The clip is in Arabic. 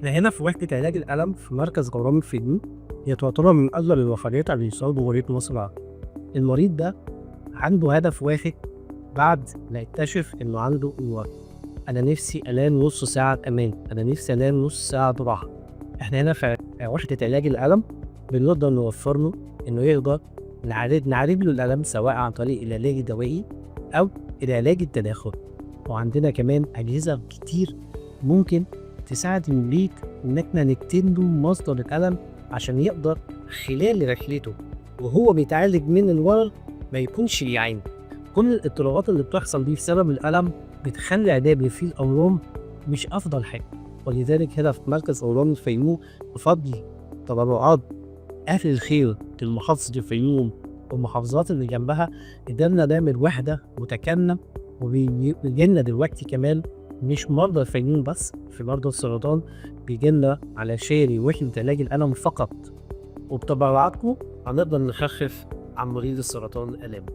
إحنا هنا في وحدة علاج الألم في مركز غرام الفيوم. هي تعتبر من أكبر الوفيات اللي يصاب مريض مصر العربي. المريض ده عنده هدف واحد بعد ما اكتشف إنه عنده إنوار. أنا نفسي أنام نص ساعة أمان، أنا نفسي أنام نص ساعة راحة. إحنا هنا في وحدة علاج الألم بنقدر نوفر له إنه يقدر نعالج له الألم سواء عن طريق العلاج الدوائي أو العلاج التداخلي. وعندنا كمان أجهزة كتير ممكن تساعد المريض إن إحنا نكتب له مصدر الألم عشان يقدر خلال رحلته وهو بيتعالج من الورم ما يكونش يعاني. كل الاضطرابات اللي بتحصل دي بسبب الألم بتخلي علاج فيه الأورام مش أفضل حاجة. ولذلك هنا في مركز أورام الفيوم بفضل تبرعات أهل الخير لمحافظة الفيوم والمحافظات اللي جنبها قدرنا نعمل وحدة متكاملة. وبيجيلنا دلوقتي كمان مش مرضى الفيوم بس، في مرضى السرطان بيجيلنا علشان وحدة علاج الألم فقط. وبتبرعاتكم هنقدر نخفف عن مريض السرطان آلامه.